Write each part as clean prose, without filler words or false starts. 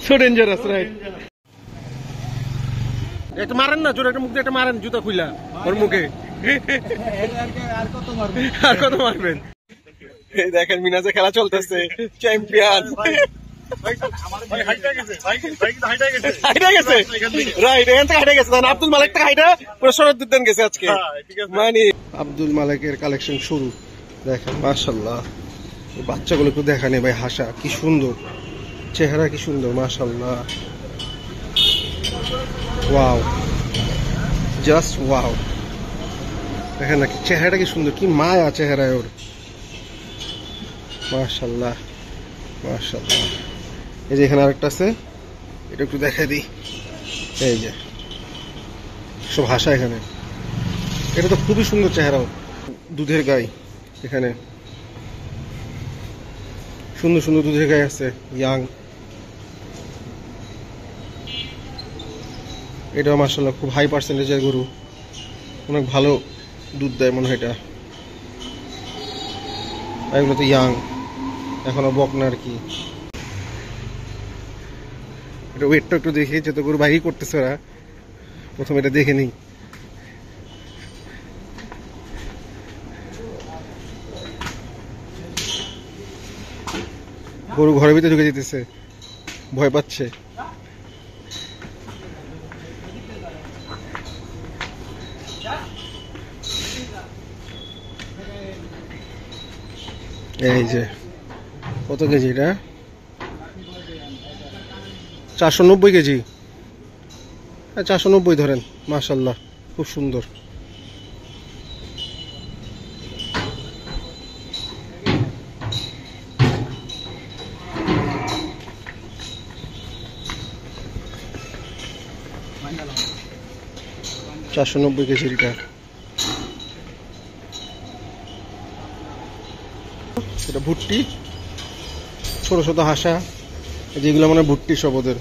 So dangerous right. একটা মারেন না জোরে, একটা মুখ দিয়ে একটা মারেন জুতা খুইলা ওর মুখে। আর কত মারবেন? এই দেখেন মিনাজে খেলা চলতেছে, চ্যাম্পিয়ন আব্দুল মালিক গেছে আজকে। মানে আব্দুল মালিকের কালেকশন শুরু। দেখেন মাশাআল্লাহ, বাচ্চাগুলো একটু দেখা নেই ভাই, হাসা কি সুন্দর, চেহারা কি সুন্দর মাশাআল্লাহ। Wow, just wow. দেখেন না চেহারাটা কি সুন্দর, কি মায়া চেহারায় ওর, মাশাআল্লাহ মাশাআল্লাহ। এই যে এখানে আরেকটা আছে, এটা একটু দেখাই দিই। এই যে সব হাসা এখানে, এটা তো খুবই সুন্দর চেহারা। দুধের গাই, এখানে সুন্দর সুন্দর দুধের গাই আছে, ইয়াং। এটা মাশাআল্লাহ খুব হাই পার্সেন্টেজের গরু, অনেক ভালো দুধ দেয় মনে হয় এটা। এগুলো তো ইয়াং, এখনো বকনা আর কি। এটা ওয়েটটা একটু দেখি, যত গরু বাইরে করতেছে ওরা, প্রথমে এটা দেখে নিই। গরু ঘরের ভিতরে ঢুকে যেতেছে, ভয় পাচ্ছে। এই যে কত কেজি এটা? 490 কেজি। 490 ধরেন, মাশাআল্লাহ খুব সুন্দর। $490 কেজির এটা। এটা ভুট্টি, ছোট ছোট হাসা, যেগুলো মানে ভুট্টি সব ওদের।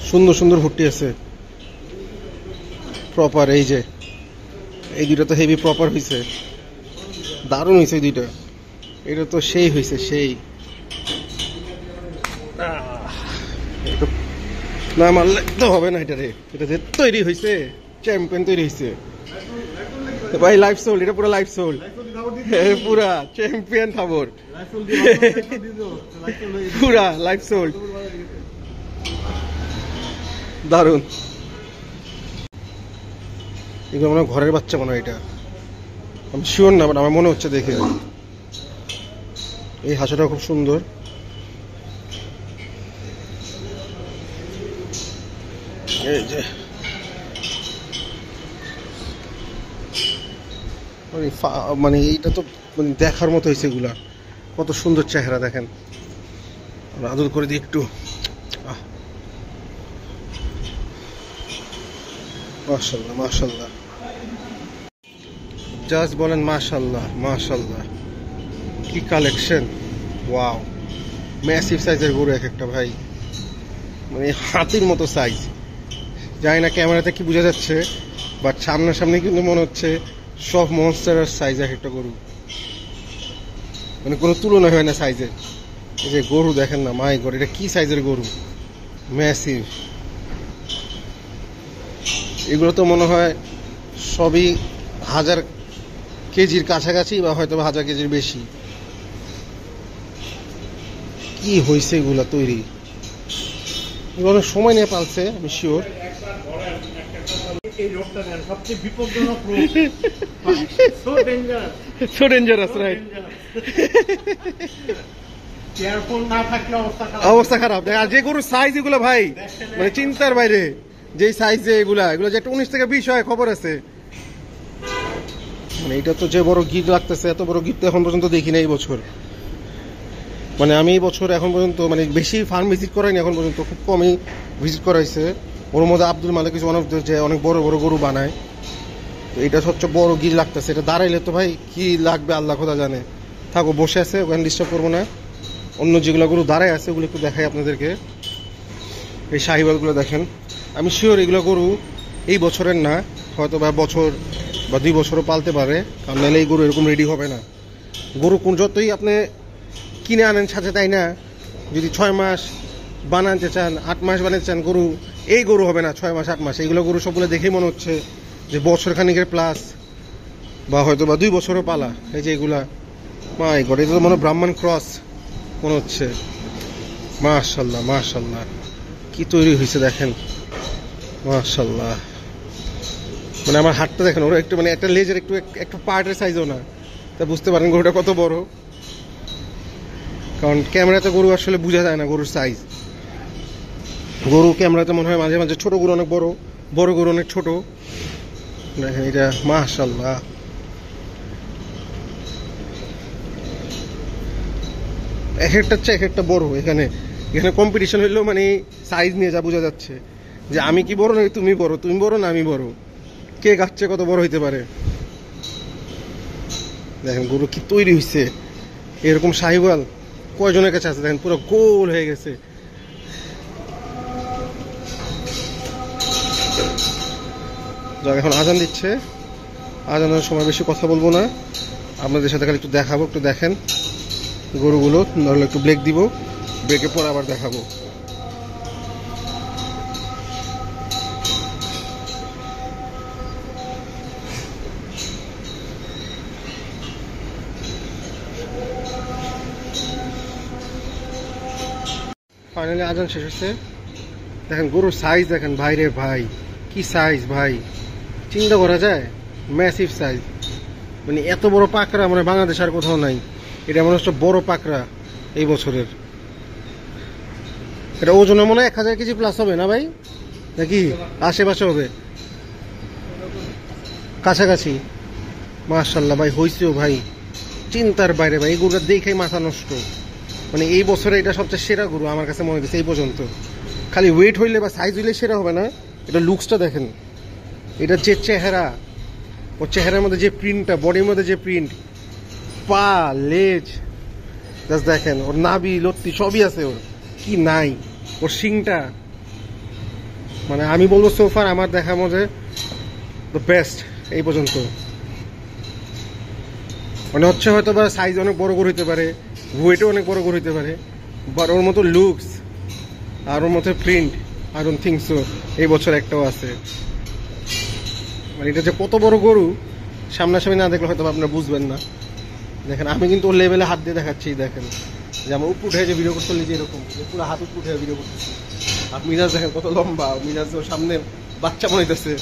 সুন্দর সুন্দর ভুট্টি আছে প্রপার। এই যে এই দুইটা তো হেভি প্রপার হয়েছে, দারুণ হয়েছে এই দুইটা। এটা তো সেই হয়েছে, সেই না মারলে তো হবে না। এটা রে, এটা যে তৈরি হয়েছে, চ্যাম্পিয়ন তৈরি হয়েছে ভাই। লাইফ সোল্ড, এটা পুরো লাইফ সোল্ড, পুরা চ্যাম্পিয়ন খবর, পুরা লাইফ সোল্ড, দারুন। এগুলো মনে হয় ঘরের বাচ্চা মনে হয়, এটা আমি শিওর না, বাট আমার মনে হচ্ছে দেখে। এই হাঁসটা খুব সুন্দর। এই যে মানে এইটা তো মানে দেখার মতো হয়েছে, এগুলা কত সুন্দর চেহারা দেখেন। আদর করে দিই একটু। মাশাআল্লাহ মাশাআল্লাহ, জাস্ট বলেন মাশাআল্লাহ মাশাআল্লাহ, কি কালেকশন। ওয়াও, ম্যাসিভ সাইজের গরু এক একটা ভাই, মানে হাতির মতো সাইজ। জানি না ক্যামেরাতে কি বোঝা যাচ্ছে, বাট সামনাসামনি কিন্তু মনে হচ্ছে সব মনস্টারের সাইজ এক একটা গরু, মানে কোনো তুলনা হয় না সাইজের। এই যে গরু দেখেন না, মাই গড, এটা কি সাইজের গরু, ম্যাসিভ। এগুলো তো মনে হয় সবই 1000 কেজির কাছাকাছি, বা হয়তো 1000 কেজির বেশি। কি হয়েছে এগুলা তৈরি, এগুলো অনেক সময় নিয়ে পালছে আমি শিওর। So dangerous right. অবস্থা খারাপ। আর যে গরুর সাইজ এগুলো ভাই, মানে চিন্তার বাইরে। যে সাইজে এগুলো যে একটা 19 থেকে 20 হয় খবর আছে। মানে এটা তো যে বড় গিট লাগতেছে, এত বড় গিট এখন পর্যন্ত দেখি না এই বছর। মানে আমি এই বছর এখন পর্যন্ত মানে বেশি ফার্ম ভিজিট করাইনি এখন পর্যন্ত, খুব কমই ভিজিট করাইছে। ওর মধ্যে আব্দুল মালিক কিছু অনেক যে অনেক বড় বড় গরু বানায়, তো এটা সবচেয়ে বড় গির লাগতেছে। এটা দাঁড়াইলে তো ভাই কি লাগবে আল্লাহ খোদা জানে। থাকো, বসে আছে, ওখানে ডিস্টার্ব করবো না। অন্য যেগুলো গরু দাঁড়ায় আছে ওগুলো একটু দেখাই আপনাদেরকে। এই শাহিওয়ালগুলো দেখেন, আমি শিওর এগুলো গরু এই বছরের না, হয়তো বা বছর বা 2 বছরও পালতে পারে, কারণ নাহলে এই গরু এরকম রেডি হবে না। গরু কোন যতই আপনি কিনে আনেন সাথে, তাই না? যদি 6 মাস বানাতে চান, 8 মাস বানাতে চান, গরু এই গরু হবে না 6 মাস 8 মাস। এইগুলো গরু সবগুলো দেখেই মনে হচ্ছে যে বছর খানিকের প্লাস, বা হয়তো বা 2 বছরও পালা। এই যে এগুলা, মাই গড, এটা তো মনে হয় ব্রাহ্মণ ক্রস মনে হচ্ছে। মাশাল্লাহ মাশাল্লাহ, কি তৈরি হয়েছে দেখেন, মাশাল্লাহ। মানে আমার হাতটা দেখেন, ওরা একটু মানে একটা লেজের একটু একটু পার্টের সাইজও না, তা বুঝতে পারেন গরুটা কত বড়। কারণ ক্যামেরাতে গরু আসলে বোঝা যায় না গরুর সাইজ। গরু ক্যামেরাতে মনে হয় মাঝে মাঝে ছোট গরু অনেক বড়, বড় গরু অনেক ছোট। দেখেন এটা, মাশাল্লাহ। এক একটা হচ্ছে এক একটা বড়। এখানে এখানে কম্পিটিশন হইলেও মানে সাইজ নিয়ে যা বোঝা যাচ্ছে যে আমি কি বড় নাকি তুমি বড়, তুমি বড় না আমি বড়, কে গাচ্ছে কত বড় হইতে পারে। দেখেন গরু কি তৈরি হয়েছে। এরকম শাহিওয়াল কয়জনের কাছে আছে দেখেন, পুরো গোল হয়ে গেছে। যাক, এখন আজান দিচ্ছে, আজানের সময় বেশি কথা বলবো না, আপনাদের সাথে খালি একটু দেখাবো। একটু দেখেন গরুগুলো, ধরলে একটু ব্রেক দিব, ব্রেকের পর আবার দেখাবো। ফাইনালি আজান শেষ হচ্ছে। দেখেন গরুর সাইজ দেখেন ভাই রে ভাই, কি সাইজ ভাই, চিন্তা করা যায়, ম্যাসিভ সাইজ। মানে এত বড় পাকড়া মানে বাংলাদেশ আর কোথাও নাই। এটা মনে হচ্ছে বড় পাকড়া এই বছরের। এটা ওজনে মনে হয় 1000 কেজি প্লাস হবে না ভাই, নাকি আশেপাশে হবে, কাছাকাছি। মাশাল্লাহ ভাই, হইছেও ভাই, চিন্তার বাইরে ভাই। এই গরুটা দেখেই মাথা নষ্ট। মানে এই বছরে এটা সবচেয়ে সেরা গরু আমার কাছে মনে হচ্ছে এই পর্যন্ত। খালি ওয়েট হইলে বা সাইজ হইলে সেরা হবে না, এটা লুকসটা দেখেন। এটা যে চেহারা, ওর চেহারার মধ্যে যে প্রিন্টটা, বডির মধ্যে যে প্রিন্ট, পা, লেজ, জাস্ট দেখেন। ওর নাভি লত্তি সবই আছে, ওর কি নাই, ওর শিংটা। মানে আমি বলবো সোফার আমার দেখার মধ্যে দ্য বেস্ট এই পর্যন্ত। মানে হচ্ছে হয়তো বা সাইজ অনেক বড় করে হইতে পারে, ওয়েটও অনেক বড় করে হইতে পারে, বাট ওর মতো লুকস আর ওর মতো print I don't think so এই বছর একটাও আছে। মানে এটা যে কত বড় গরু সামনাসামনি না দেখলে হয়তো আপনারা বুঝবেন না। দেখেন আমি কিন্তু ওর লেভেলে হাত দিয়ে দেখাচ্ছি, দেখেন যে আমার উপর উঠে যে ভিডিও করতে যে এরকম পুরো হাত উপর উঠে ভিডিও করতেছি। আর মিরাজ দেখেন কত লম্বা, মিরাজ ওর সামনে বাচ্চা মনে হইতেছে।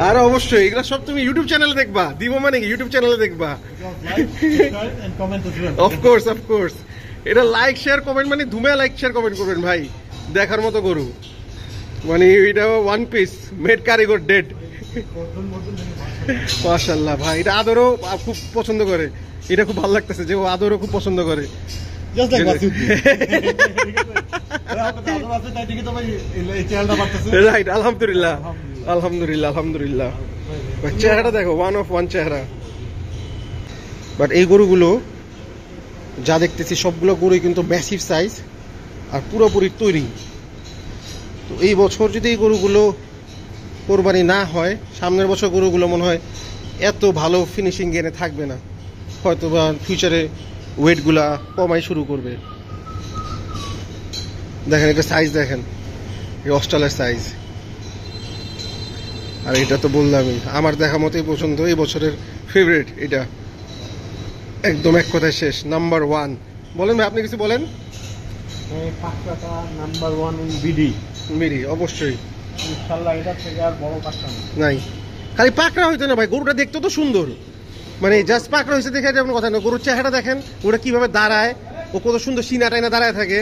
আর অবশ্যই এগুলো সব তুমি ইউটিউব চ্যানেলে দেখবা, দিব মানে কি ইউটিউব চ্যানেলে দেখবা। অফকোর্স অফকোর্স, এটা লাইক শেয়ার কমেন্ট মানে ধুমে লাইক শেয়ার কমেন্ট করবেন ভাই। দেখার মতো গরু, মানে এটা ওয়ান পিস মেড কারিগর ডেড। মাশাআল্লাহ ভাই, এটা আদরও খুব পছন্দ করে, এটা খুব ভালো লাগতেছে যে ও আদরও খুব পছন্দ করে। রাইট, আলহামদুলিল্লাহ আলহামদুলিল্লাহ আলহামদুলিল্লাহ। চেহারাটা দেখো, ওয়ান অফ ওয়ান চেহারা। বাট এই গরুগুলো যা দেখতেছি সবগুলো গরুই কিন্তু ম্যাসিভ সাইজ আর পুরোপুরি তৈরি। তো এই বছর যদি এই গরুগুলো কোরবানি না হয়, সামনের বছর গরুগুলো মনে হয় এত ভালো ফিনিশিং গেনে থাকবে না, হয়তো বা ফিউচারে ওয়েটগুলা কমাই শুরু করবে। দেখেন এটা সাইজ দেখেন, এই অস্ট্রেলিয়ার সাইজ। আর এটা তো বললামই আমার দেখা মতোই পছন্দ, এই বছরের ফেভারিট এটা, একদম এক কথায় শেষ, নাম্বার ওয়ান। বলেন ভাই, আপনি কিছু বলেন। পাকড়াটা নাম্বার ওয়ান বিডি মিরি অবশ্যই, ইনশাআল্লাহ এটা থেকে আর বড় পাকড়া নাই। খালি পাকড়া হইতো না ভাই, গরুটা দেখতে তো সুন্দর, মানে জাস্ট পাকড়া হয়েছে দেখে যেমন কথা না। গরুর চেহারা দেখেন, ওরা কিভাবে দাঁড়ায়, ও কত সুন্দর সিনা টাইনা দাঁড়ায় থাকে,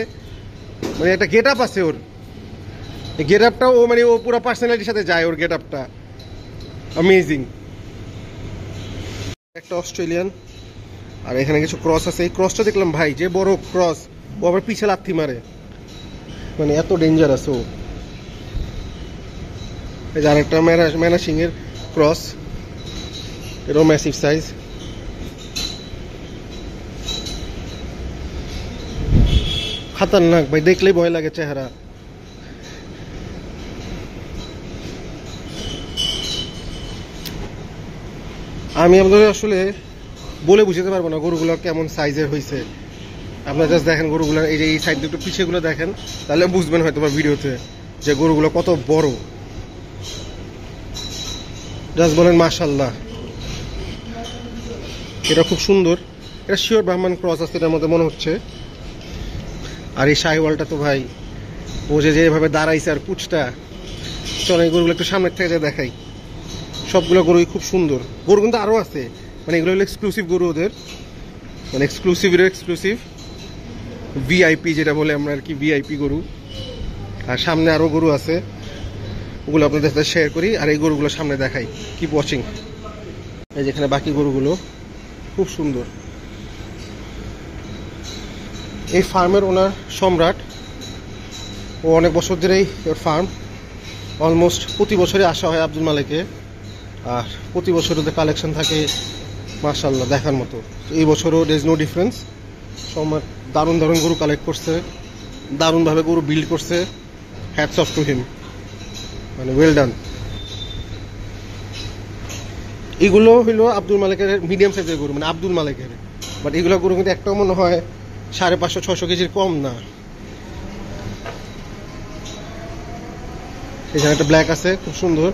মানে একটা গেট আপ আছে ওর। গেট আপটা ও মানে ও পুরো পার্সোনালিটির সাথে যায়, ওর গেট আপটা অ্যামেজিং। একটা অস্ট্রেলিয়ান, আর এখানে কিছু ক্রস আছে। এই ক্রসটা দেখলাম ভাই, যে বড় ক্রস, ও আবার পিছে লাথি মারে, মানে এত ডেঞ্জারাস ও। এই যে আরেকটা ম্যানা সিং এর ক্রস, এটাও ম্যাসিভ সাইজ। খাতারনাক ভাই, দেখলেই ভয় লাগে চেহারা। আমি আপনাদের আসলে বলে বুঝাতে পারবো না গরুগুলো কেমন সাইজের হয়েছে। আপনারা জাস্ট দেখেন গরুগুলো, এই যে এই সাইড একটু পিছেগুলো দেখেন, তাহলে বুঝবেন হয়তো বা ভিডিওতে যে গরুগুলো কত বড়। জাস্ট বলেন মাশাআল্লাহ। এটা খুব সুন্দর, এটা শিওর ব্রাহ্মণ ক্রস আছে এটার মধ্যে মনে হচ্ছে। আর এই শাহিওয়ালটা তো ভাই, ও যেভাবে দাঁড়াইছে আর পুচটা, চলো এই গরুগুলো একটু সামনের থেকে যে দেখাই। সবগুলো গরুই খুব সুন্দর। গরু কিন্তু আরও আছে, মানে এগুলো হলো এক্সক্লুসিভ গরু ওদের, মানে এক্সক্লুসিভ ভিআইপি যেটা বলে আমরা আর কি, ভিআইপি গরু। আর সামনে আরও গরু আছে, ওগুলো আপনাদের সাথে শেয়ার করি। আর এই গরুগুলো সামনে দেখাই, কিপ ওয়াচিং। এই যেখানে বাকি গরুগুলো খুব সুন্দর। এই ফার্মের ওনার সম্রাট, ও অনেক বছর ধরেই ওর ফার্ম। অলমোস্ট প্রতি বছরই আসা হয় আব্দুল মালেকে, আর প্রতি বছর ওদের কালেকশন থাকে মাশাআল্লাহ দেখার মতো। এই বছরও ডেজ নো ডিফারেন্স। সম্রাট দারুণ দারুণ গরু কালেক্ট করছে, দারুণভাবে গরু বিল্ড করছে। হ্যাটস অফ টু হিম, মানে ওয়েল ডান। এগুলো হইলো আব্দুল মালিকের মিডিয়াম সাইজের গরু, মানে আব্দুল মালিকের। বাট এগুলো গরু কিন্তু একটাও মনে হয় 550-600 কেজির কম না। এখানে একটা ব্ল্যাক আছে খুব সুন্দর,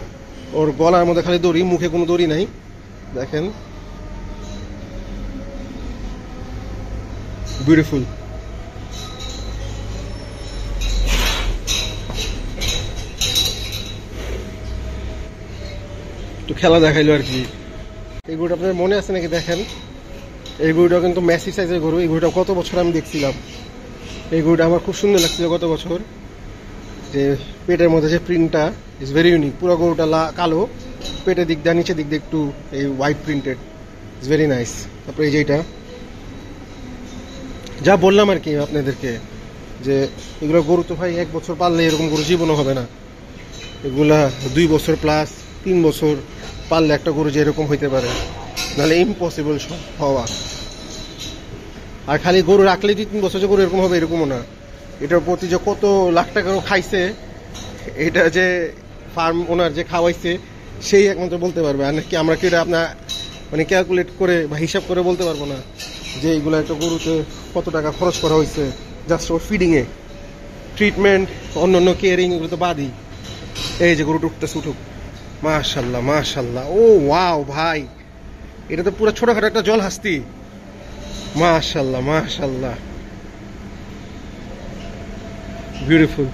ওর গলার মধ্যে খালি দড়ি, মুখে কোনো দড়ি নাই, দেখেন বিউটিফুল। একটু খেলা দেখাইলো আর কি। এই গরুটা আপনার মনে আছে নাকি দেখেন, এই গরুটা কিন্তু ম্যাসি সাইজের গরু। এই গরুটা গত বছর আমি দেখছিলাম, এই গরুটা আমার খুব সুন্দর লাগছিল গত বছর। যে পেটের মধ্যে যে প্রিন্টটা ইজ ভেরি ইউনিক। পুরো গরুটা কালো, পেটের দিক দিয়ে নিচের দিক দিয়ে একটু এই white printed, is very nice. তারপরে এই যে এটা যা বললাম আর কি আপনাদেরকে, যে এগুলো গরু তো ভাই 1 বছর পাললে এরকম গরু জীবনও হবে না। এগুলা 2 বছর প্লাস 3 বছর পাললে একটা গরু যে এরকম হইতে পারে, নাহলে ইম্পসিবল হওয়া। আর খালি গরু রাখলেই 2-3 বছর যে গরু এরকম হবে এরকমও না। এটার প্রতি যে কত লাখ টাকারও খাইছে, এটা যে ফার্ম ওনার যে খাওয়াইছে সেই একমাত্র বলতে পারবে। আর নাকি আমরা কি এটা আপনার মানে ক্যালকুলেট করে বা হিসাব করে বলতে পারবো না যে এইগুলো একটা গরুতে কত টাকা খরচ করা হয়েছে জাস্ট ওর ফিডিংয়ে। ট্রিটমেন্ট, অন্য কেয়ারিং, এগুলো তো বাদই। এই যে গরুটা উঠতেছে, উঠুক। মাশাল্লাহ মাশাল্লাহ, ও ওয়াও ভাই, এটা তো পুরো ছোটখাটো একটা জল হাস্তি। মাশাল্লাহ মাশাল্লাহ, বিউটিফুল।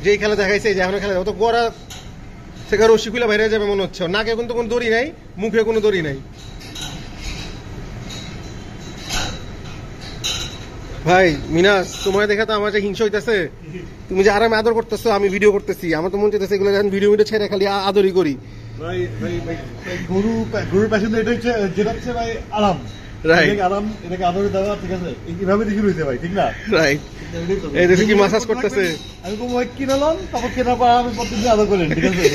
যেই খেলা দেখাইছে, যে এখন খেলা তো গড়া থেকে রশি খুলে বাইরে যাবে মনে হচ্ছে। নাকে কিন্তু কোনো দড়ি নাই, মুখে কোনো দড়ি নাই। ভাই মিনাস, তোমার দেখা তো আমার যে হিংসা হইতেছে। তুমি যে আরামে আদর করতেছো, আমি ভিডিও করতেছি, আমার তো মন চাইতেছে এগুলো ভিডিও ছেড়ে খালি আদরই করি। ভাই ভাই ভাই গরুর প্যাশন এটা হচ্ছে, যেটা হচ্ছে ভাই আরাম। রাইট, আরাম, এটাকে আদরে দেওয়া, ঠিক আছে? এইভাবে দেখি রয়েছে ভাই, ঠিক না? রাইট। এই দেখি কি মাসাজ করতেছে। আমি তো ভাই কিনালাম, তারপর কেনার পর আমি প্রত্যেকদিন আদর করেন, ঠিক আছে?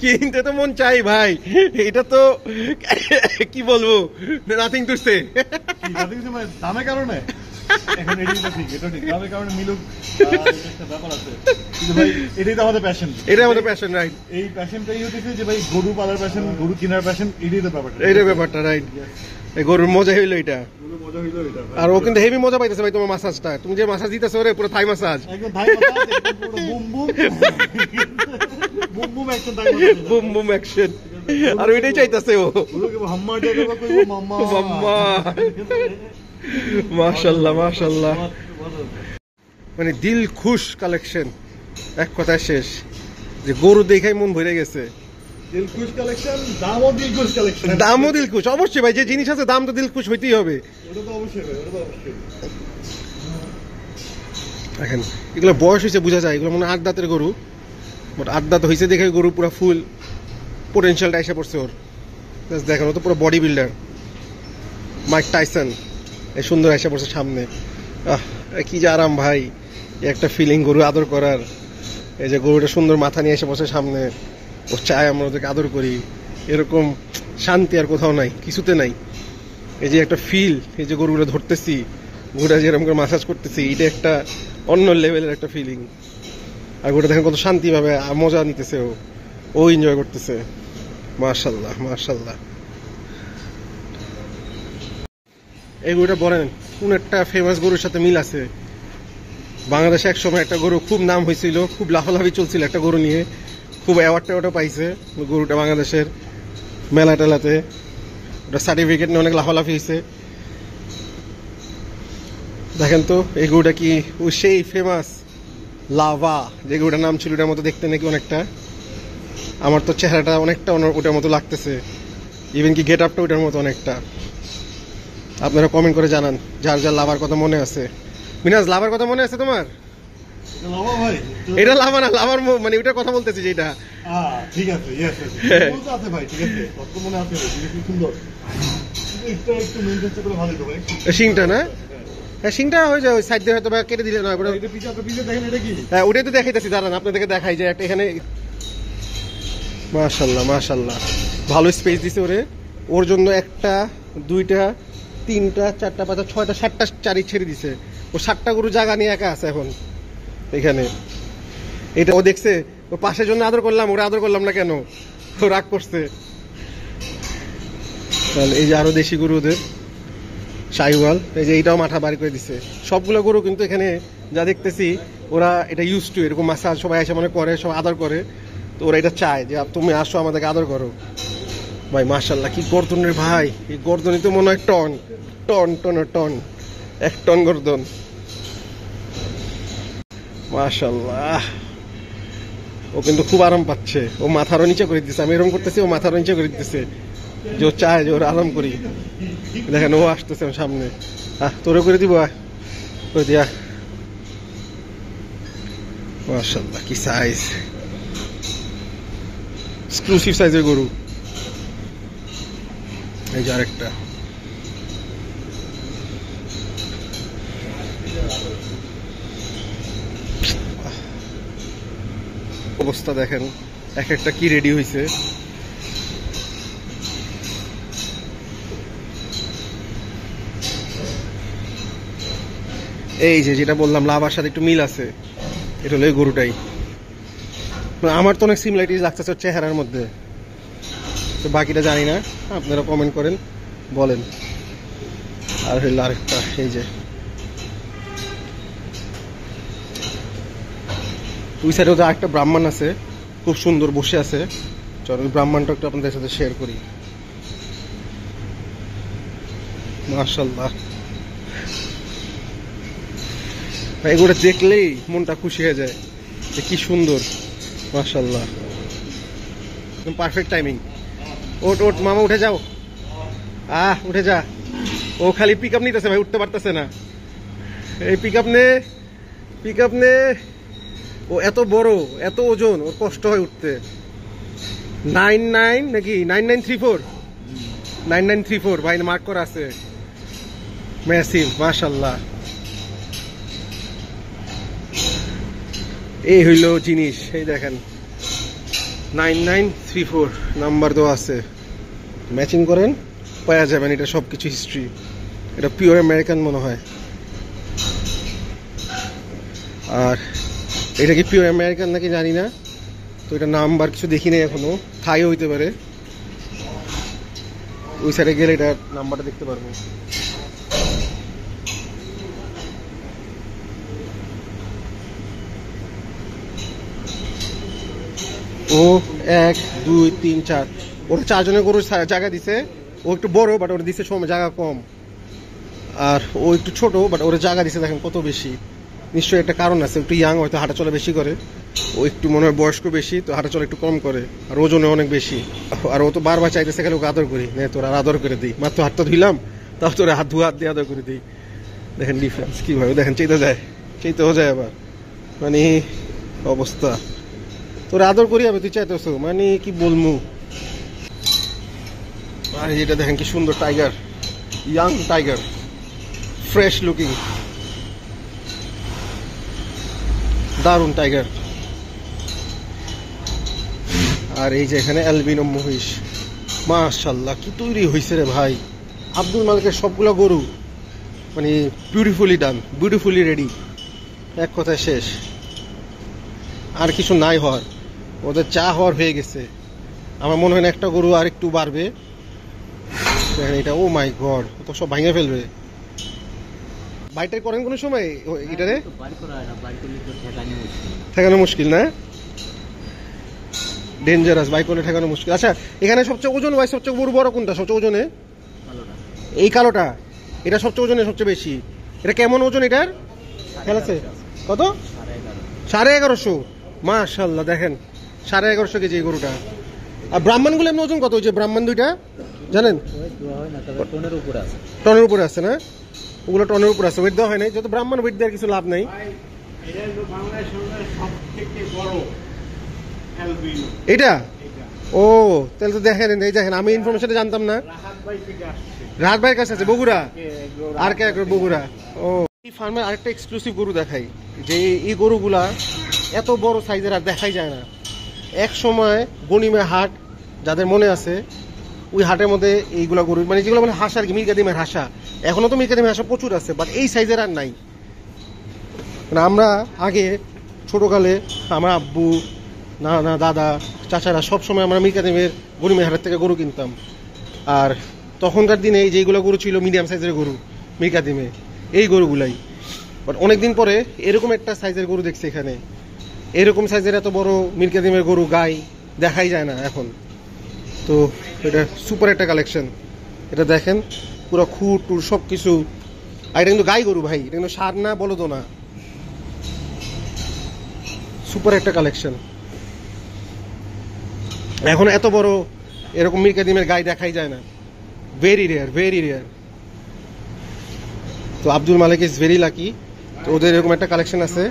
কিনতে তো মন চাই ভাই, এটা তো কি বলবো, নাথিং টু সে। মানে দামের কারণে এখন এটাই তো ঠিক, এটা ঠিক, দামের কারণে মিলুক, একটা ব্যাপার আছে। কিন্তু ভাই এটাই তো আমাদের প্যাশন, এটাই আমাদের প্যাশন। রাইট, এই প্যাশনটাই হচ্ছে যে ভাই গরু পালার প্যাশন, গরু কেনার প্যাশন, এটাই তো ব্যাপারটা, এইটা ব্যাপারটা। রাইট, এই গরুর মজা হইলো এটা। মজা হইলো এটা। আর ও কিন্তু হেভি মজা পাইতেছে ভাই তোমার মাসাজটা। তুমি যে মাসাজ দিতেছো ওরে, পুরো থাই মাসাজ, একদম থাই মাসাজ, একদম পুরো boom boom boom boom action, Thai massage, boom boom action. আর ওইটাই চাইতেছে ও, ওকে হাম্মা দিয়ে কইবো মাম্মা মাম্মা। মাশাআল্লাহ মাশাআল্লাহ, মানে দিল খুশ কালেকশন, এক কথায় শেষ। যে গরু দেখাই মন ভরে গেছে। দিলখুশ কালেকশন, দামও দিলখুশ কালেকশন। দামও দিল খুশ, অবশ্যই ভাই, যে জিনিস আছে দাম তো দিল খুশ হইতেই হবে। ওটা তো অবশ্যই ভাই, ওটা তো অবশ্যই। দেখেন এগুলো বয়স হয়েছে বোঝা যায়, এগুলো মনে হয় 8 দাঁতের গরু। বাট 8 দাঁত হয়েছে দেখে গরু পুরো ফুল পোটেনশিয়ালটা এসে পড়ছে ওর। দেখেন ও তো পুরো বডি বিল্ডার, মাইক টাইসন। এই সুন্দর এসে পড়ছে সামনে। কি যে আরাম ভাই, একটা ফিলিং গরু আদর করার। এই যে গরুটা সুন্দর মাথা নিয়ে এসে বসে সামনে, ও চায় আমরা ওদেরকে আদর করি। এরকম শান্তি আর কোথাও নাই, কিছুতে নাই। এই যে একটা ফিল, এই যে গরুগুলো ধরতেছি, গরুটা যেরকম করে মাসাজ করতেছি, এটা একটা অন্য লেভেলের একটা ফিলিং। আর গরুটা দেখেন কত শান্তিভাবে মজা নিতেছে, ও এনজয় করতেছে। মাশাআল্লাহ মাশাআল্লাহ। এই গরুটা বলেন কোন একটা ফেমাস গরুর সাথে মিল আছে? বাংলাদেশে এক সময় একটা গরু খুব নাম হয়েছিল, খুব লাফালাফি চলছিল একটা গরু নিয়ে, খুব অ্যাওয়ার্ড পাইছে গরুটা বাংলাদেশের মেলা টেলাতে, ওটা সার্টিফিকেট নিয়ে অনেক লাফালাফি হয়েছে। দেখেন তো এই গরুটা কি ওই সেই ফেমাস লাভা যে গরুটার নাম ছিল, ওটার মতো দেখতে নাকি অনেকটা। আমার তো চেহারাটা অনেকটা ওটার মতো লাগতেছে, ইভেন কি গেট আপটা ওটার মতো অনেকটা। আপনারা কমেন্ট করে জানান যার যার লাভার কথা মনে আছে। মিনাজ, লাভার কথা মনে আছে তোমার? লাভা ভাই, এটা লাভা না, লাভার মানে ওটার কথা বলতেছি যেটা। ঠিক আছে, বলতে আছে ভাই, ঠিক আছে, কত মনে আছে ভাই, কি সুন্দর। এটা একটু মেইনটেইন করে ভালো তো ভাই। শিংটা না? হ্যাঁ, শিংটা হয়ে যায় ওই সাইড দিয়ে হয়তো বা কেটে দিলে না। এটা পিছে দেখেন, এটা কি? হ্যাঁ, ওটাই তো দেখাইতেছি, দাঁড়ান আপনাদেরকে দেখাই যে একটা এখানে। মাশাআল্লাহ মাশাআল্লাহ, ভালো স্পেস দিছে ওরে। ওর জন্য একটা, দুইটা, তিনটা, চারটা, পাঁচটা, ছয়টা, 7টা চারি ছেড়ে দিছে। ও 7টা গরু জায়গা নিয়ে একা আছে এখন এখানে। এটা ও দেখছে, ও পাশের জন্য আদর করলাম, ওরা আদর করলাম না কেন, ও রাগ করছে। তাহলে এই যে আরো দেশি গরু ওদের শাহিওয়াল, এই যে এইটাও মাথা বাড়ি করে দিছে। সবগুলো গরু কিন্তু এখানে যা দেখতেছি ওরা এটা ইউজ টু, এরকম মাসাজ সবাই এসে মনে করে, সব আদর করে, তো ওরা এটা চায় যে তুমি আসো আমাদেরকে আদর করো। ভাই মাশাআল্লাহ কি গর্দনের ভাই, এই গর্দনই তো মনে হয় ton ton ton ton, 1 ton গর্দন। মাশাআল্লাহ, ও কিন্তু খুব আরাম পাচ্ছে। ও মাথারও নিচে করে দিচ্ছে, আমি এরকম করতেছি, ও মাথারও নিচে করে দিতেছে, যে ও চায় যে ওর আরাম করি। দেখেন ও আসতেছে সামনে, তোরে করে দিব, করে দিয়া। মাশাআল্লাহ কি সাইজ, এক্সক্লুসিভ সাইজের গরু। এই যে আরেকটা, অবস্থা দেখেন এক একটা কি রেডি হয়েছে। এই যে যেটা বললাম লাভার সাথে একটু মিল আছে, এটা হলো এই গরুটাই। আমার তো অনেক সিমিলারিটিস লাগতেছে চেহারার মধ্যে, তো বাকিটা জানি না, আপনারা কমেন্ট করেন বলেন। আর হইল আরেকটা, এই যে ওই সাইডে ওদের আরেকটা ব্রাহ্মণ আছে, খুব সুন্দর বসে আছে। চল ওই ব্রাহ্মণটা একটু আপনাদের সাথে শেয়ার করি। মাশাআল্লাহ, এগুলো দেখলেই মনটা খুশি হয়ে যায়, কি সুন্দর। মাশাআল্লাহ, পারফেক্ট টাইমিং। ওট ওট মামা, উঠে যাও, উঠে যা। ও খালি পিক আপ নিতেছে ভাই, উঠতে পারতেছে না। এই পিক আপ নে। ও এত বড়, এত ওজন, ওর কষ্ট হয় উঠতে। 99 নাকি 9934, 9934 ভাই মার্ক করা আছে। ম্যাসিভ, মাশাআল্লাহ। এই হইল জিনিস, এই দেখেন 9934 নাম্বার দেওয়া আছে। ম্যাচিং করেন পাওয়া যাবেন, এটা সবকিছু হিস্ট্রি। এটা পিওর আমেরিকান মনে হয়। আর এটা কি পিওর আমেরিকান নাকি জানি না, তো এটা নাম্বার কিছু দেখি নাই এখনো, থাই হইতে পারে। ওই সাইডে গেলে এটা নাম্বারটা দেখতে পারবো। ও 1 2 3 4, ওর 4 জনের গরুর জায়গা দিছে। ও একটু বড়, বাট ওর দিছে সময় জায়গা কম। আর ও একটু ছোট, বাট ওর জায়গা দিছে দেখেন কত বেশি। নিশ্চয়ই একটা কারণ আছে, একটু ইয়াং, হয়তো হাঁটা চলা বেশি করে। ও একটু মনে হয় বয়স্ক বেশি, তো হাঁটা চলা একটু কম করে, আর ওজনে অনেক বেশি। আর ও তো বারবার চাইতেছে খালি ওকে আদর করি, তোর আর আদর করে দিই। মাত্র হাতটা ধুইলাম, তাও তোর হাত দিয়ে আদর করে দিই। দেখেন ডিফারেন্স কিভাবে, দেখেন চাইতেও যায় আবার, মানে অবস্থা। তোর আদর করি আমি, তুই চাইতেছো, মানে কি বলবো। আর এটা দেখেন কি সুন্দর tiger, young tiger, fresh looking, দারুন টাইগার। আর এই যে এখানে অ্যালবিনো মহিষ, মাশাআল্লাহ কি তৈরি হয়েছে রে ভাই। আব্দুল মালিকের সবগুলো গরু মানে বিউটিফুলি ডান, বিউটিফুলি রেডি, এক কথায় শেষ। আর কিছু নাই হওয়ার, ওদের চা হওয়ার হয়ে গেছে। আমার মনে হয় না একটা গরু আর একটু বাড়বে। দেখেন এটা, ও মাই গড, তো সব ভাঙে ফেলবে। বাইটাই করেন কোনো সময় এটারে? ঠেকানো মুশকিল না, ডেঞ্জারাস, বাইক করলে ঠেকানো মুশকিল। আচ্ছা এখানে সবচেয়ে ওজন ভাই, সবচেয়ে বড় কোনটা সবচেয়ে ওজনে? এই কালোটা, এটা সবচেয়ে ওজনে সবচেয়ে বেশি। এটা কেমন ওজন এটার খেয়াল আছে? কত? 1150। মাশাআল্লাহ, দেখেন 1150 কেজি এই গরুটা। আর ব্রাহ্মণগুলো এমনি ওজন কত? ওই যে ব্রাহ্মণ দুইটা জানেন টনের উপরে আছে না? ওগুলো টনের উপরে আছে, ওয়েট দেওয়া হয় নাই। যত ব্রাহ্মণ ওয়েট দেওয়ার কিছু লাভ নাই। এটা ও তাহলে তো দেখেন, এই দেখেন আমি ইনফরমেশনটা জানতাম না। রাহাত ভাইয়ের কাছে আছে বগুড়া, আর কে বগুড়া। ও এই ফার্মের আরেকটা এক্সক্লুসিভ গরু দেখাই, যে এই গরুগুলা এত বড় সাইজের আর দেখাই যায় না। এক সময় গনিমে হাট, যাদের মনে আছে, ওই হাটের মধ্যে এইগুলা গরু, মানে যেগুলো মানে হাঁস আর কি, মিরকাদিমের হাঁসা। এখনো তো মিরকাদিমের হাঁসা প্রচুর আছে, বাট এই সাইজের আর নাই। মানে আমরা আগে ছোটকালে আমার আব্বু, না দাদা, চাচারা সব সময় আমরা মিরকাদিমের গনিমের হাটের থেকে গরু কিনতাম। আর তখনকার দিনে এই যেগুলো গরু ছিল মিডিয়াম সাইজের গরু মিরকাদিমে, এই গরুগুলাই। বাট অনেকদিন পরে এরকম একটা সাইজের গরু দেখছি এখানে। এরকম সাইজের এত বড় মিরকাদিমের গরু গাই দেখাই যায় না এখন। তো এটা সুপার একটা কালেকশন। এটা দেখেন পুরো খুঁট টুর সব কিছু। আর এটা কিন্তু গাই গরু ভাই, এটা কিন্তু সার না, বলদো না। সুপার একটা কালেকশন। এখন এত বড় এরকম মিরকাদিমের গাই দেখাই যায় না, ভেরি রেয়ার, ভেরি রেয়ার। তো Abdul Malik is very lucky, তো ওদের এরকম একটা কালেকশন আছে।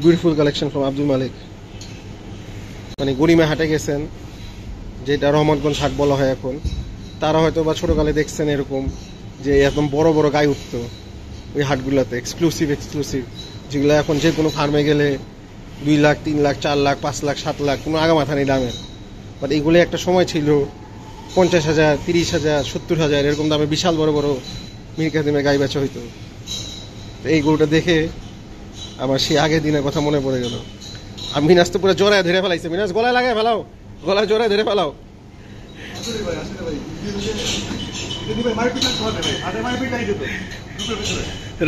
Beautiful collection from Abdul Malik. মানে গরিমে হাটে গেছেন, যেটা রহমতগঞ্জ হাট বলা হয় এখন, তারা হয়তো বা ছোটকালে দেখছেন এরকম যে একদম বড় বড় গাই উঠতো ওই হাটগুলোতে, এক্সক্লুসিভ, যেগুলো এখন যে কোনো ফার্মে গেলে 2 লাখ, 3 লাখ, 4 লাখ, 5 লাখ, 7 লাখ, কোনো আগা মাথা নেই দামের। বাট এইগুলো একটা সময় ছিল 50,000, 30,000, 70,000 এরকম দামে বিশাল বড় বড় মিরকাদিমের গাই বেচা হইতো। তো এই গরুটা দেখে আমার সেই আগের দিনের কথা মনে পড়ে গেল। আর মিনাজ তো পুরো জোড়ায় ধরে ফেলাইছে। মিনাজ গলায় লাগায় ফেলাও, গলায় জোড়ায় ধরে ফেলাও।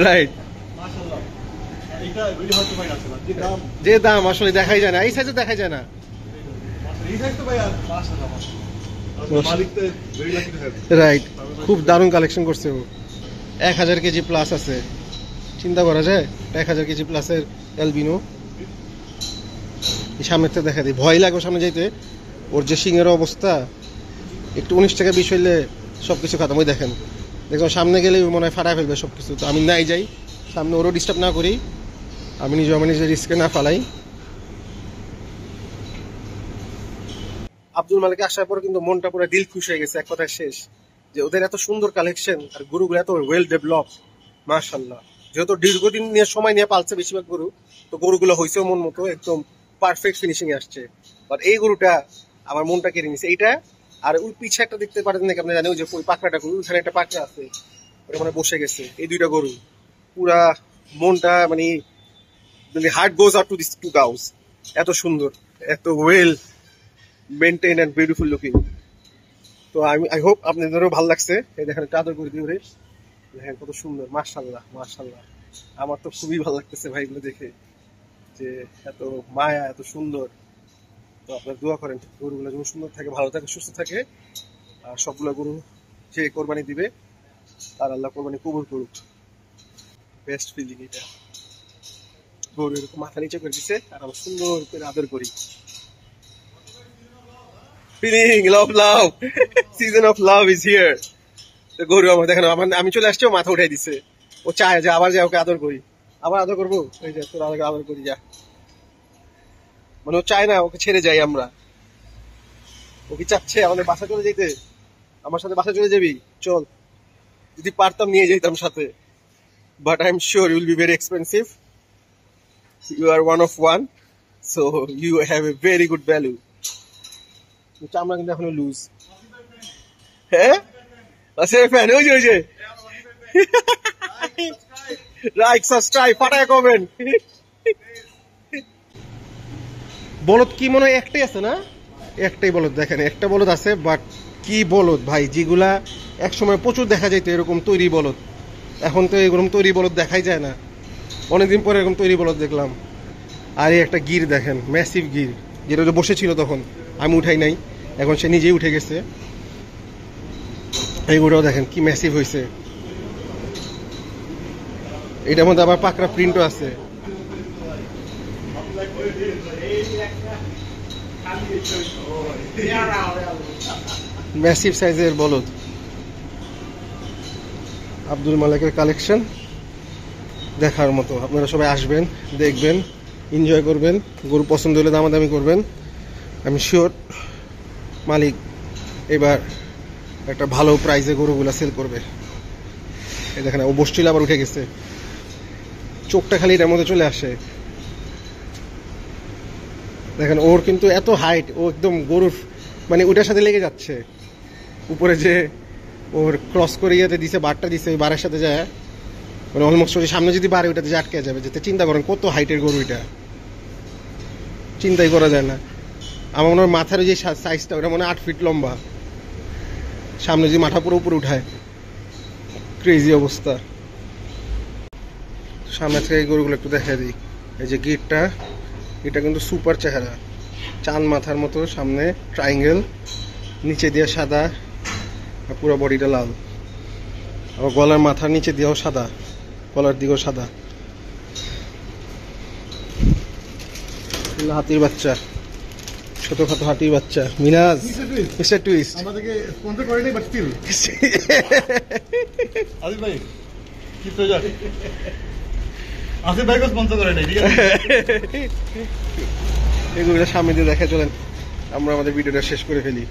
রাইট, যে দাম আসলে দেখাই যায় না, এই সাইজে দেখাই যায় না। রাইট, খুব দারুণ কালেকশন করছে ও। 1000 কেজি প্লাস আছে, চিন্তা করা যায় 1000 কেজি প্লাসের অ্যালবিনো। সামনের থেকে দেখা দিই, ভয় লাগে সামনে যাইতে। ওর যে সিংয়ের অবস্থা, একটু 19 টাকা 20 হইলে সবকিছু খাতাম। ওই দেখেন, দেখুন সামনে গেলেই মনে হয় ফাটায় ফেলবে সবকিছু। তো আমি নাই যাই সামনে, ওরও ডিস্টার্ব না করি, আমি নিজের রিস্কে না ফালাই। আব্দুল মালিক আসার পর কিন্তু মনটা পুরো দিল খুশ হয়ে গেছে, এক কথায় শেষ। যে ওদের এত সুন্দর কালেকশন আর গরুগুলো এত ওয়েল ডেভেলপ, মাশাআল্লাহ। যেহেতু দীর্ঘদিন নিয়ে সময় নিয়ে পালছে বেশিরভাগ গরু, তো গরুগুলো হয়েছেও মন মতো, একদম পারফেক্ট ফিনিশিং এ আসছে। বাট এই গরুটা আমার মনটা কেড়ে নিছে, এইটা। আর ওই পিছে একটা দেখতে পারেন নাকি আপনি জানেন, ওই যে ওই পাকড়াটা গরু, ওইখানে একটা পাকড়া আছে, ওটা মানে বসে গেছে। এই দুইটা গরু পুরা মনটা মানে heart goes out to this two cows. এত সুন্দর, এত well maintain and beautiful looking. তো আই হোপ আপনাদেরও ভালো লাগছে। এই দেখেন একটা আদর করে দিয়ে, দেখেন কত সুন্দর, মাশাআল্লাহ মাশাআল্লাহ। আমার তো খুবই ভালো লাগতেছে ভাই এগুলো দেখে, যে এত মায়া, এত সুন্দর। তো আপনারা দোয়া করেন গরুগুলো যেন সুন্দর থাকে, ভালো থাকে, সুস্থ থাকে। আর সবগুলো গরু যে কোরবানি দিবে তার আল্লাহ কোরবানি কবুল করুক। বেস্ট ফিলিং এটা, গরু এরকম মাথা নিচে করে দিছে আর আমরা সুন্দর করে আদর করি। Feeling love season of love is here. তো গরু আমার দেখেন, আমি চলে আসছি, ও মাথা উঠাই দিছে। ও চায় যে আবার যা ওকে আদর করি, আবার আদর করবো। এই যে তোর আদর করি যা, মানে ও চায় না ওকে ছেড়ে যাই আমরা। ও কি চাচ্ছে আমাদের বাসা চলে যেতে? আমার সাথে বাসা চলে যাবি? চল, যদি পারতাম নিয়ে যেতাম সাথে, but I am sure you will be very expensive. You are one of one, so you have a very good value. চামড়া কিন্তু এখনো লুজ। হ্যাঁ ফ্যান, ওই যে লাইক সাবস্ক্রাইব ফাটায় কমেন্ট। বলদ কি মনে হয় একটাই আছে না? একটাই বলদ, দেখেন একটা বলদ আছে, বাট কি বলদ ভাই, যেগুলা একসময় প্রচুর দেখা যাইতো এরকম তৈরি বলদ, এখন তো এরকম তৈরি বলদ দেখাই যায় না। অনেকদিন পরে এরকম তৈরি বলদ দেখলাম। আর এই একটা গির দেখেন, ম্যাসিভ গির, যেটা বসেছিল তখন, আমি উঠাই নাই, এখন সে নিজেই উঠে গেছে। এইগুলোও দেখেন কি ম্যাসিভ হয়েছে। এটার মধ্যে আবার পাকড়া প্রিন্টও আছে। ম্যাসিভ সাইজের বলদ। আব্দুল মালেকের কালেকশন দেখার মতো, আপনারা সবাই আসবেন, দেখবেন, এনজয় করবেন, গরু পছন্দ হলে দামাদামি করবেন। আমি শিওর মালিক এবার একটা ভালো প্রাইসে গরুগুলা সেল করবে। এই দেখেন ও বসছিল আবার উঠে গেছে, চোখটা খালি এটার মধ্যে চলে আসে। দেখেন ওর কিন্তু এত হাইট, ও একদম গরুর মানে ওটার সাথে লেগে যাচ্ছে। উপরে যে ওর ক্রস করে ইয়েতে দিছে, বারটা দিছে, ওই বারের সাথে যায় মানে অলমোস্ট ওই সামনে যদি বারে ওইটাতে যে আটকে যাবে। যেতে চিন্তা করেন কত হাইটের গরু, এটা চিন্তাই করা যায় না। আমার মনে হয় মাথার যে সাইজটা ওটা মনে হয় 8 ফিট লম্বা, সামনে যে মাথা পুরো উপরে উঠায়, ক্রেজি অবস্থা। সামনে থেকে এই গরুগুলো একটু দেখা দিই। এই যে গিরটা, এটা কিন্তু সুপার চেহারা, চাঁদ মাথার মতো, সামনে ট্রায়াঙ্গেল, নিচে দিয়ে সাদা, আর পুরো বডিটা লাল। আবার গলার মাথার নিচে দিয়েও সাদা, গলার দিকেও সাদা। হাতির বাচ্চা, ছোটখাটো হাতির বাচ্চা, মিনাজ, মিস্টার টুইস্ট। আমাদেরকে স্পন্সর করে নাই, বাট স্টিল আসিফ ভাই কি তো যা, আসিফ ভাইকে স্পন্সর করে নাই, ঠিক আছে? এগুলো সামনে দিয়ে দেখা, চলেন আমরা আমাদের ভিডিওটা শেষ করে ফেলি।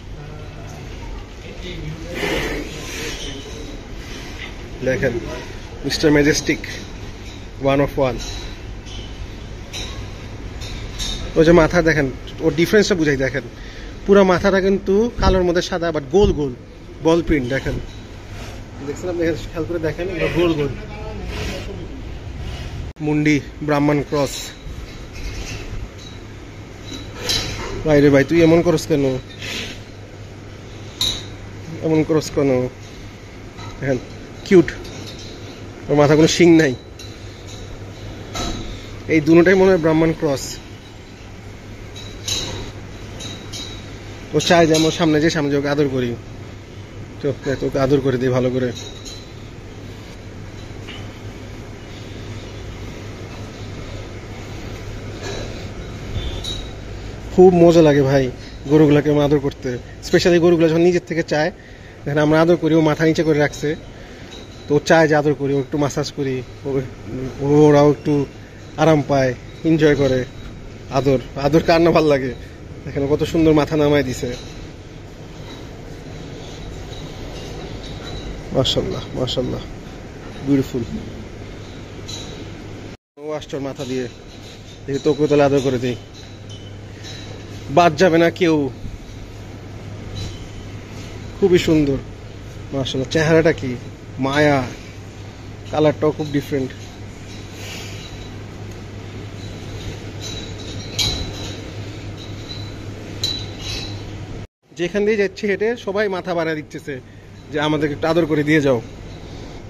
দেখেন মিস্টার ম্যাজেস্টিক, 1 of 1। ওই যে মাথা দেখেন, ওর ডিফারেন্সটা বুঝাই। দেখেন পুরো মাথাটা কিন্তু কালোর মধ্যে সাদা, but goal goal ball print. দেখেন, দেখছেন আপনি, খেয়াল করে দেখেন, এটা গোল গোল। মুন্ডি ব্রাহ্মণ ক্রস। ভাইরে ভাই, তুই এমন করস কেন, এমন করস কেন? দেখেন কিউট, ওর মাথা কোনো শিং নাই। এই দুটোটাই মনে হয় ব্রাহ্মণ ক্রস। ও চাই যে আমার সামনে যে সামনে ওকে আদর করি, তোকে আদর করে দিই ভালো করে। খুব মজা লাগে ভাই গরুগুলাকে আদর করতে, স্পেশালি গরুগুলো যখন নিজের থেকে চায়। দেখেন আমরা আদর করি, ও মাথা নিচে করে রাখছে, তো চায় যে আদর করি, ও একটু মাসাজ করি, ওরাও একটু আরাম পায়, এনজয় করে। আদর আদর কার না ভালো লাগে? দেখেন কত সুন্দর মাথা নামায় দিছে, মাশাআল্লাহ মাশাআল্লাহ, বিউটিফুল। ও আসছে ওর মাথা দিয়ে, দেখি তোকে তাহলে আদর করে দিই, বাদ যাবে না কেউ। খুবই সুন্দর মাশাআল্লাহ, চেহারাটা কি মায়া, কালারটাও খুব ডিফারেন্ট। যেখান দিয়ে যাচ্ছে হেঁটে সবাই মাথা বাড়ায় দিচ্ছে যে আমাদেরকে একটু আদর করে দিয়ে যাও।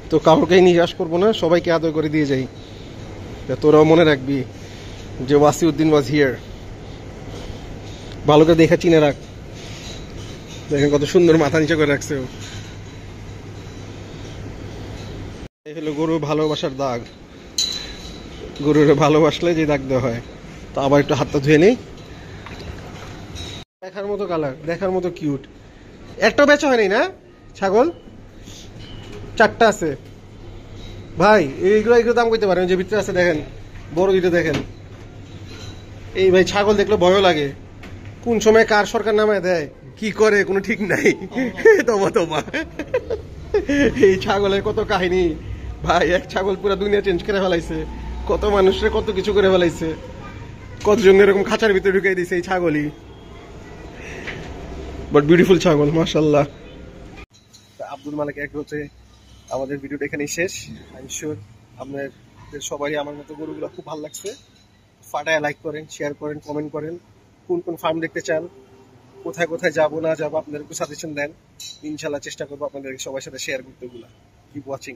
তো কাউকে নিরাশ করবো না, সবাইকে আদর করে দিয়ে যাই। তোরাও মনে রাখবি যে ওয়াসিউদ্দিন ওয়াজ হিয়ার। ভালো করে দেখা চিনে রাখ। দেখেন কত সুন্দর মাথা নিচে করে রাখছে ও। এই হলো গরুর ভালোবাসার দাগ। গরুর ভালোবাসলে যে দাগ দেওয়া হয়। তো আবার একটু হাতটা ধুয়ে নেই। দেখার মতো কালার, দেখার মতো কিউট। একটা বেচা হয়নি না ছাগল? 4টা আছে ভাই। এইগুলো দাম করতে পারেন, যে ভিতরে আছে দেখেন, বড় দুটো দেখেন। এই ভাই ছাগল দেখলে ভয়ও লাগে, কোন সময় কার সরকার নামায় দেয়, কি করে কোনো ঠিক নাই। তোমা এই ছাগলের কত কাহিনী ভাই। এক ছাগল পুরো দুনিয়া চেঞ্জ করে ফেলাইছে, কত মানুষের কত কিছু করে ফেলাইছে, কতজন এরকম খাঁচার ভিতরে ঢুকাই দিছে এই ছাগলই। বাট বিউটিফুল ছাগল মাশাআল্লাহ। আব্দুল মালেক এক হচ্ছে আমাদের ভিডিওটা এখানেই শেষ। আই এম শিওর আপনাদের সবারই আমার মতো গরুগুলো খুব ভালো লাগছে। ফাটায় লাইক করেন, শেয়ার করেন, কমেন্ট করেন, কোন কোন ফার্ম দেখতে চান, কোথায় কোথায় যাবো না যাবো, আপনাদের একটু সাজেশন দেন। ইনশাল্লাহ চেষ্টা করবো আপনাদের সবার সাথে শেয়ার করতে। Keep watching.